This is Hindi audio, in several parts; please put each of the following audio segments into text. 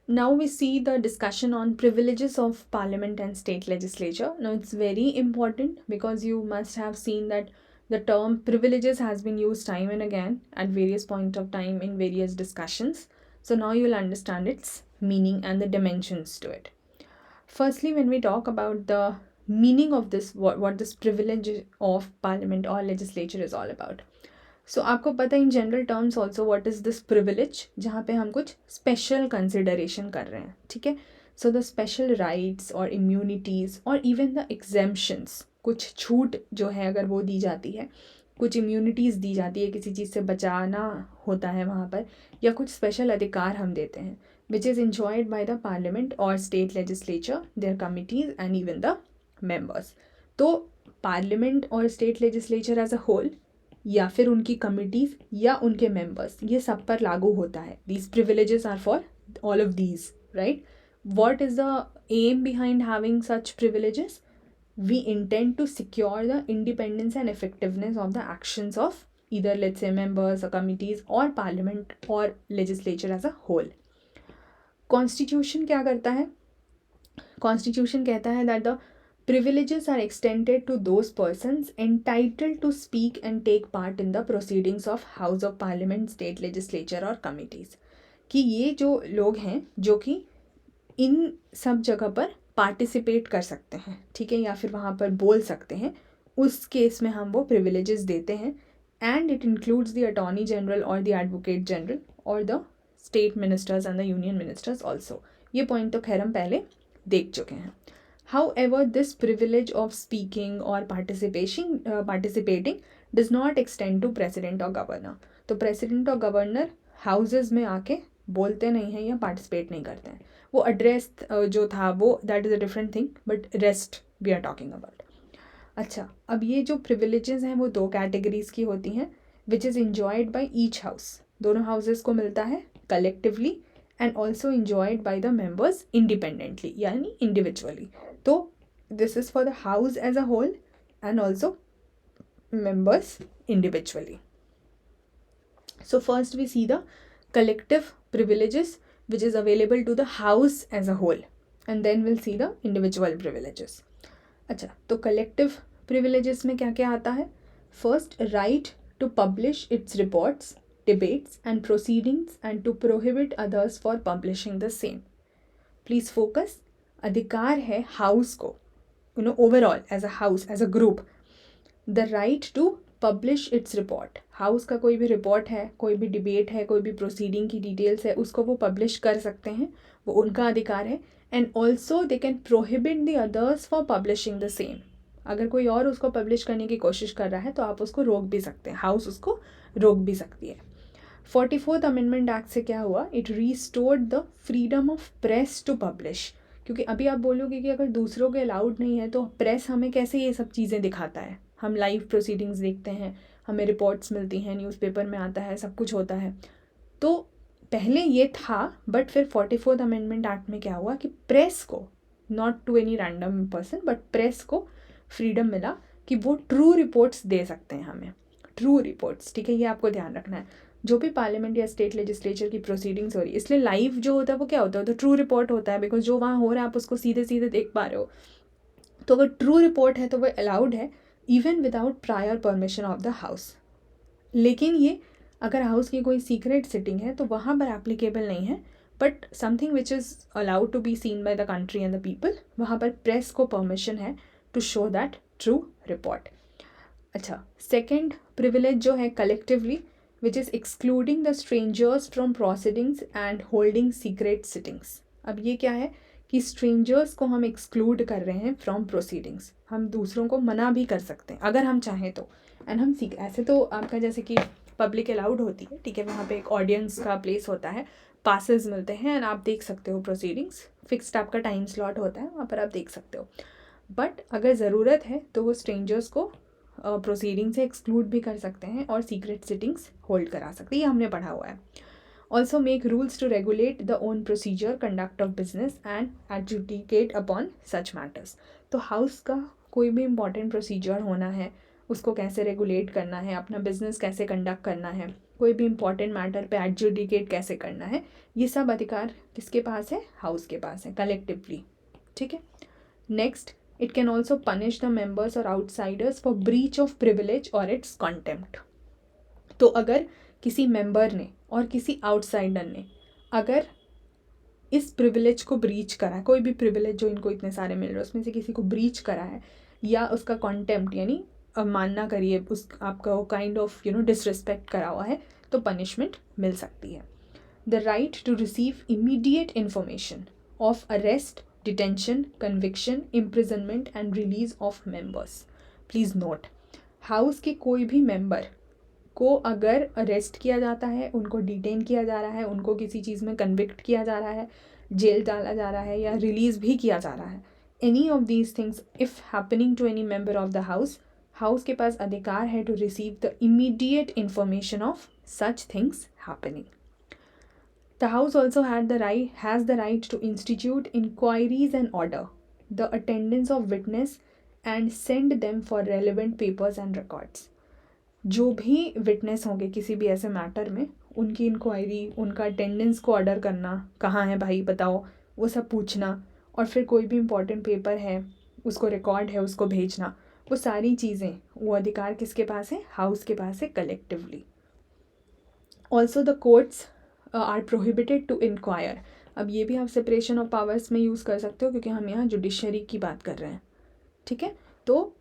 Now we see the discussion on privileges of parliament and state legislature. Now it's very important because you must have seen that the term privileges has been used time and again at various points of time in various discussions. So now you'll understand its meaning and the dimensions to it. Firstly, when we talk about the meaning of this, what this privilege of parliament or legislature is all about. सो आपको पता है in general terms also what is this privilege, जहाँ पे हम कुछ स्पेशल कंसिडरेशन कर रहे हैं, ठीक है. सो द स्पेशल राइट्स और इम्यूनिटीज़ और इवन द एग्जेम्पशंस, कुछ छूट जो है अगर वो दी जाती है, कुछ इम्यूनिटीज़ दी जाती है, किसी चीज़ से बचाना होता है वहाँ पर, या कुछ स्पेशल अधिकार हम देते हैं which is enjoyed by the parliament or state legislature, their committees and even the members. तो पार्लियामेंट और state legislature as a whole या फिर उनकी कमिटीज़ या उनके मेंबर्स, ये सब पर लागू होता है. These privileges are for all of these, right. What is the aim behind having such privileges? We intend to secure the independence and effectiveness of the actions of either, let's say, members or committees or parliament or legislature as a whole. Constitution क्या करता है? Constitution कहता है that the privileges are extended to those persons entitled to speak and take part in the proceedings of House of Parliament, state legislature और committees. कि ये जो लोग हैं जो कि इन सब जगह पर पार्टिसिपेट कर सकते हैं, ठीक है, या फिर वहाँ पर बोल सकते हैं, उस केस में हम वो प्रिविलेजेस देते हैं. And it includes the attorney general और द एडवोकेट जनरल और the state ministers and the union ministers also. ये पॉइंट तो खैर हम पहले देख चुके हैं. However, this privilege of speaking or participating does not extend to president or governor. तो president और governor houses में आके बोलते नहीं हैं या participate नहीं करते हैं. वो address जो था वो that is a different thing, but rest we are talking about. अच्छा, अब ये जो privileges हैं वो दो categories की होती हैं which is enjoyed by each house. दोनों houses को मिलता है collectively and also enjoyed by the members independently, यानी individually. तो this is for the house as a whole and also members individually. So first we see the collective privileges which is available to the house as a whole, and then we'll see the individual privileges. अच्छा, तो collective privileges में क्या क्या आता है? First, right to publish its reports, debates and proceedings and to prohibit others for publishing the same. Please focus. अधिकार है हाउस को, you know, overall as a house, as a group, the right to publish its report. House का कोई भी रिपोर्ट है, कोई भी डिबेट है, कोई भी प्रोसीडिंग की डिटेल्स है, उसको वो पब्लिश कर सकते हैं, वो उनका अधिकार है. And also they can prohibit the others for publishing the same. अगर कोई और उसको पब्लिश करने की कोशिश कर रहा है तो आप उसको रोक भी सकते हैं, हाउस उसको रोक भी सकती है. 44th अमेंडमेंट एक्ट से क्या हुआ? It restored the freedom of press to publish. क्योंकि अभी आप बोलोगे कि अगर दूसरों के अलाउड नहीं है तो प्रेस हमें कैसे ये सब चीज़ें दिखाता है? हम लाइव प्रोसीडिंग्स देखते हैं, हमें रिपोर्ट्स मिलती हैं, न्यूज़पेपर में आता है, सब कुछ होता है. तो पहले ये था, बट फिर 44th अमेंडमेंट एक्ट में क्या हुआ कि प्रेस को, not to any random person, but press को फ्रीडम मिला कि वो ट्रू रिपोर्ट्स दे सकते हैं हमें, ट्रू रिपोर्ट्स, ठीक है. ये आपको ध्यान रखना है. जो भी पार्लियामेंट या स्टेट लेजिस्लेचर की प्रोसीडिंग्स हो रही है, इसलिए लाइव जो होता है वो क्या होता है? तो ट्रू रिपोर्ट होता है, बिकॉज जो वहाँ हो रहा है आप उसको सीधे सीधे देख पा रहे हो. तो अगर ट्रू रिपोर्ट है तो वो अलाउड है even without prior permission of the house. लेकिन ये अगर हाउस की कोई सीक्रेट सिटिंग है तो वहाँ पर एप्लीकेबल नहीं है, but something which is allowed to be seen by the country and the people, वहाँ पर प्रेस को परमिशन है to show that true report. अच्छा, सेकेंड प्रिविलेज जो है collectively, which is excluding the strangers from proceedings and holding secret sittings. अब ये क्या है कि strangers को हम exclude कर रहे हैं from proceedings. हम दूसरों को मना भी कर सकते हैं अगर हम चाहें तो. एंड हम ऐसे तो आपका जैसे कि पब्लिक अलाउड होती है, ठीक है, वहाँ पे एक ऑडियंस का प्लेस होता है, पासेस मिलते हैं एंड आप देख सकते हो प्रोसीडिंग्स, फिक्स्ड आपका टाइम स्लॉट होता है, वहाँ पर आप देख सकते हो. बट अगर ज़रूरत है तो वो स्ट्रेंजर्स को प्रोसीडिंग से एक्सक्लूड भी कर सकते हैं और सीक्रेट सिटिंग्स होल्ड करा सकते हैं, ये हमने पढ़ा हुआ है. Also make rules to regulate the own procedure, conduct of business and adjudicate upon such matters. तो हाउस का कोई भी इम्पॉर्टेंट प्रोसीजर होना है, उसको कैसे रेगुलेट करना है, अपना बिजनेस कैसे कंडक्ट करना है, कोई भी इंपॉर्टेंट मैटर पे एडजुडिकेट कैसे करना है, ये सब अधिकार किसके पास है? हाउस के पास है, कलेक्टिवली। ठीक है। Next, it can also punish the members और outsiders for breach of privilege और इट्स कॉन्टेम्प्ट। तो अगर किसी मेंबर ने और किसी आउटसाइडर ने अगर इस प्रिविलेज को ब्रीच करा है, कोई भी प्रिविलेज जो इनको इतने सारे मिल रहे हैं उसमें से किसी को ब्रीच करा है, या उसका कॉन्टेम्प्ट यानी मानना करिए उस आपका वो काइंड ऑफ डिसरिस्पेक्ट करा हुआ है, तो पनिशमेंट मिल सकती है। The right to receive immediate information of arrest, detention, conviction, imprisonment and release of members. Please note, house के कोई भी मेंबर को अगर अरेस्ट किया जाता है, उनको डिटेन किया जा रहा है, उनको किसी चीज़ में कन्विक्ट किया जा रहा है, जेल डाला जा रहा है या रिलीज़ भी किया जा रहा है, any of these things if happening to any member of the house के पास अधिकार है to receive the immediate information of such things happening. The House also has the right to institute inquiries and order the attendance of witness and send them for relevant papers and records. जो भी विटनेस होंगे किसी भी ऐसे मैटर में, उनकी इंक्वायरी, उनका अटेंडेंस को ऑर्डर करना, कहाँ है भाई बताओ, वो सब पूछना, और फिर कोई भी इम्पॉर्टेंट पेपर है उसको रिकॉर्ड है उसको भेजना, वो सारी चीज़ें, वो अधिकार किसके पास है? हाउस के पास है, collectively. Also the courts are prohibited to inquire. अब ये भी आप सेपरेशन ऑफ पावर्स में यूज़ कर सकते हो क्योंकि हम यहाँ जुडिशरी की बात कर रहे हैं। ठीक है, तो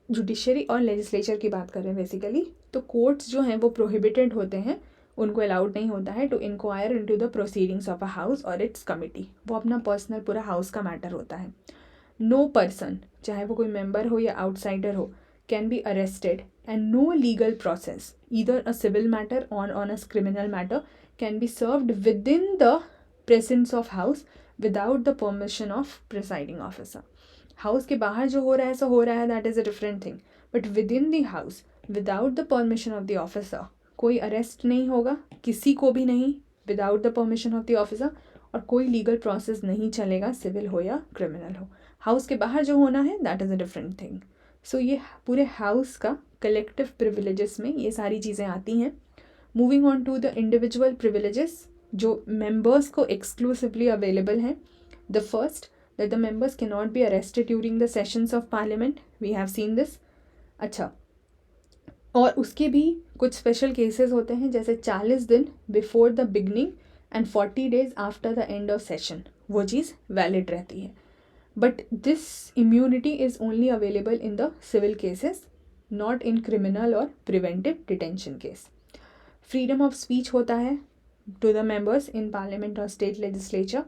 जुडिशरी और लेजिस्लेचर की बात कर रहे हैं बेसिकली। तो कोर्ट्स जो हैं वो प्रोहिबिटेड होते हैं, उनको अलाउड नहीं होता है to inquire into the proceedings of a house और इट्स कमिटी। वो अपना पर्सनल पूरा हाउस का मैटर होता है। नो पर्सन, चाहे वो कोई मेंबर हो या आउटसाइडर हो, can be arrested and no legal process, either a civil matter or on a criminal matter, can be served within the presence of house without the permission of presiding officer. House के बाहर जो हो रहा है सो हो रहा है, that is a different thing, but within the house without the permission of the officer कोई अरेस्ट नहीं होगा, किसी को भी नहीं, without the permission of the officer, और कोई लीगल प्रोसेस नहीं चलेगा, सिविल हो या क्रिमिनल हो। हाउस के बाहर जो होना है that is a different thing. So ये पूरे हाउस का कलेक्टिव प्रिविलेजेस में ये सारी चीज़ें आती हैं। Moving on to the individual privileges जो मेंबर्स को एक्सक्लूसिवली अवेलेबल हैं। The first, that the members can not be arrested during the sessions of parliament, we have seen this. अच्छा, और उसके भी कुछ स्पेशल केसेस होते हैं, जैसे 40 दिन before the beginning and 40 days after the end of session, वो चीज़ वैलिड रहती है। But this immunity is only available in the civil cases, not in criminal और preventive detention case. Freedom of speech होता है to the members in parliament और state legislature.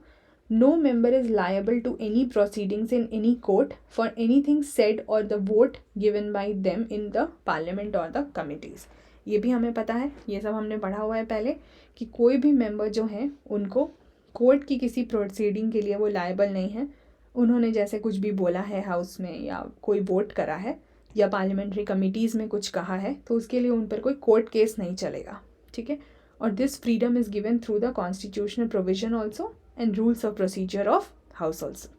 No member is liable to any proceedings in any court for anything said और the vote given by them in the parliament और द कमिटीज़। ये भी हमें पता है, ये सब हमने पढ़ा हुआ है पहले, कि कोई भी मेंबर जो हैं उनको कोर्ट की किसी प्रोसीडिंग के लिए वो लायबल नहीं है। उन्होंने जैसे कुछ भी बोला है हाउस में, या कोई वोट करा है, या पार्लियामेंट्री कमिटीज़ में कुछ कहा है, तो उसके लिए उन पर कोई कोर्ट केस नहीं चलेगा। ठीक है, और this freedom is given through the constitutional provision also and rules of procedure of house also.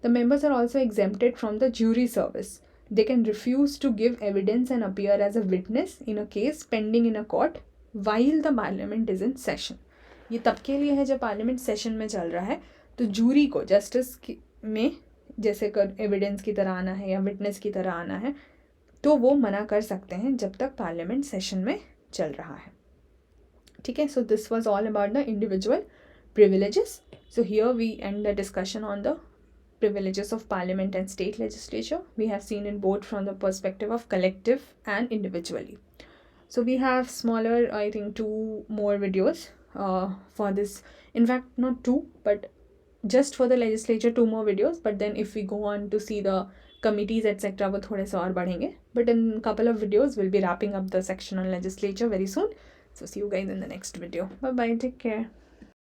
The members are also exempted from the jury service. They can refuse to give evidence and appear as a witness in a case pending in a court while the parliament is in session. ये तब के लिए है जब पार्लियामेंट सेशन में चल रहा है, तो जूरी को जस्टिस में जैसे कर एविडेंस की तरह आना है या विटनेस की तरह आना है, तो वो मना कर सकते हैं जब तक पार्लियामेंट सेशन में चल रहा है। ठीक है, so this was all about the individual privileges. So here we end the discussion on the privileges of parliament and state legislature. We have seen it both from the perspective of collective and individually. So we have smaller, I think 2 more videos for this. In fact, not 2, but just for the legislature 2 more videos. But then if we go on to see the committees etc, वो थोड़े से और बढ़ेंगे. But in couple of videos we'll be wrapping up the section on legislature very soon. So see you guys in the next video. Bye bye, take care.